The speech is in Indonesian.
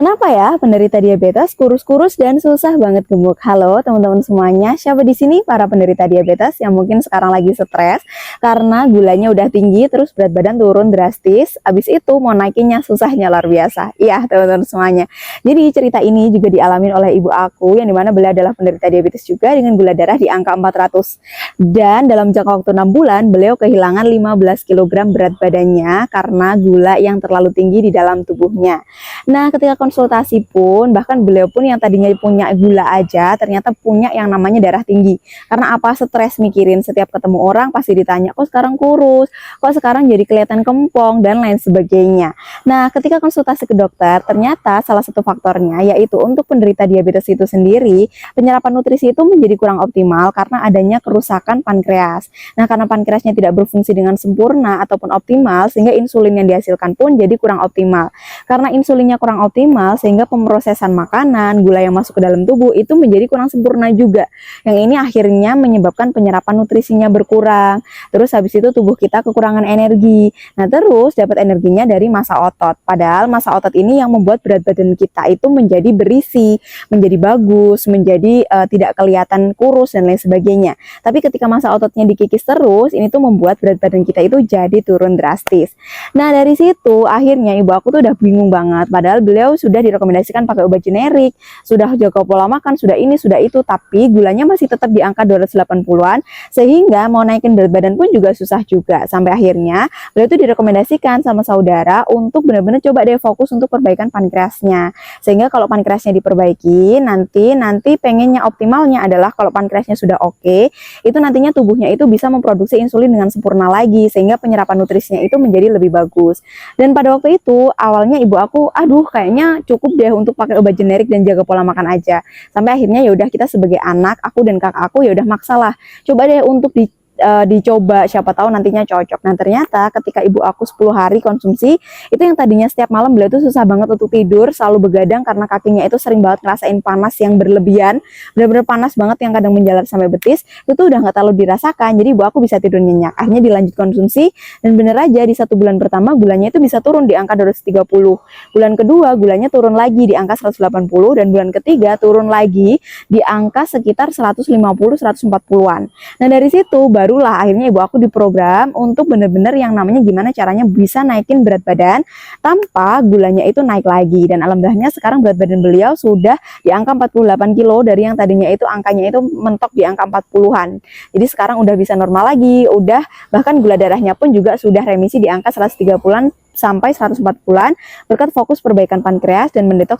Kenapa ya penderita diabetes kurus-kurus dan susah banget gemuk? Halo teman-teman semuanya, siapa di sini para penderita diabetes yang mungkin sekarang lagi stres karena gulanya udah tinggi, terus berat badan turun drastis, abis itu mau naikinnya susahnya luar biasa. Iya teman-teman semuanya. Jadi cerita ini juga dialami oleh ibu aku yang dimana beliau adalah penderita diabetes juga dengan gula darah di angka 400. Dan dalam jangka waktu 6 bulan beliau kehilangan 15 kg berat badannya karena gula yang terlalu tinggi di dalam tubuhnya. Nah, ketika konsultasi pun, bahkan beliau pun yang tadinya punya gula aja, ternyata punya yang namanya darah tinggi. Karena apa? Stres mikirin, setiap ketemu orang pasti ditanya, kok sekarang kurus, kok sekarang jadi kelihatan kempong, dan lain sebagainya. Nah, ketika konsultasi ke dokter, ternyata salah satu faktornya yaitu untuk penderita diabetes itu sendiri, penyerapan nutrisi itu menjadi kurang optimal karena adanya kerusakan pankreas. Nah, karena pankreasnya tidak berfungsi dengan sempurna ataupun optimal, sehingga insulin yang dihasilkan pun jadi kurang optimal. Karena insulinnya kurang optimal, sehingga pemrosesan makanan, gula yang masuk ke dalam tubuh itu menjadi kurang sempurna juga. Yang ini akhirnya menyebabkan penyerapan nutrisinya berkurang. Terus habis itu tubuh kita kekurangan energi. Nah, terus dapat energinya dari massa otot. Padahal massa otot ini yang membuat berat badan kita itu menjadi berisi, menjadi bagus, menjadi tidak kelihatan kurus dan lain sebagainya. Tapi ketika massa ototnya dikikis terus, ini tuh membuat berat badan kita itu jadi turun drastis. Nah, dari situ akhirnya ibu aku tuh udah bingung banget. Padahal beliau sudah direkomendasikan pakai obat generik, sudah jaga pola makan, sudah ini, sudah itu, tapi gulanya masih tetap di angka 280-an, sehingga mau naikin berat badan pun juga susah juga. Sampai akhirnya beliau tuh direkomendasikan sama saudara untuk benar-benar coba deh fokus untuk perbaikan pankreasnya. Sehingga kalau pankreasnya diperbaiki, nanti pengennya optimalnya adalah kalau pankreasnya sudah oke, itu nantinya tubuhnya itu bisa memproduksi insulin dengan sempurna lagi, sehingga penyerapan nutrisinya itu menjadi lebih bagus. Dan pada waktu itu awalnya ibu aku, aduh kayaknya cukup deh untuk pakai obat generik dan jaga pola makan aja. Sampai akhirnya ya udah, kita sebagai anak, aku dan kakak aku ya udah maksalah, coba deh untuk dicoba, siapa tahu nantinya cocok. Nah, ternyata ketika ibu aku 10 hari konsumsi, itu yang tadinya setiap malam beliau tuh susah banget untuk tidur, selalu begadang karena kakinya itu sering banget ngerasain panas yang berlebihan, bener-bener panas banget yang kadang menjalar sampai betis, itu tuh udah nggak terlalu dirasakan. Jadi ibu aku bisa tidur nyenyak. Akhirnya dilanjut konsumsi, dan bener aja di 1 bulan pertama gulanya itu bisa turun di angka 230. Bulan kedua gulanya turun lagi di angka 180, dan bulan ketiga turun lagi di angka sekitar 150-140-an. Nah, dari situ barulah akhirnya ibu aku diprogram untuk bener-bener yang namanya gimana caranya bisa naikin berat badan tanpa gulanya itu naik lagi. Dan alhamdulillahnya sekarang berat badan beliau sudah di angka 48 kilo dari yang tadinya itu angkanya itu mentok di angka 40-an. Jadi sekarang udah bisa normal lagi, udah bahkan gula darahnya pun juga sudah remisi di angka 130-an sampai 140-an berkat fokus perbaikan pankreas dan mendetoks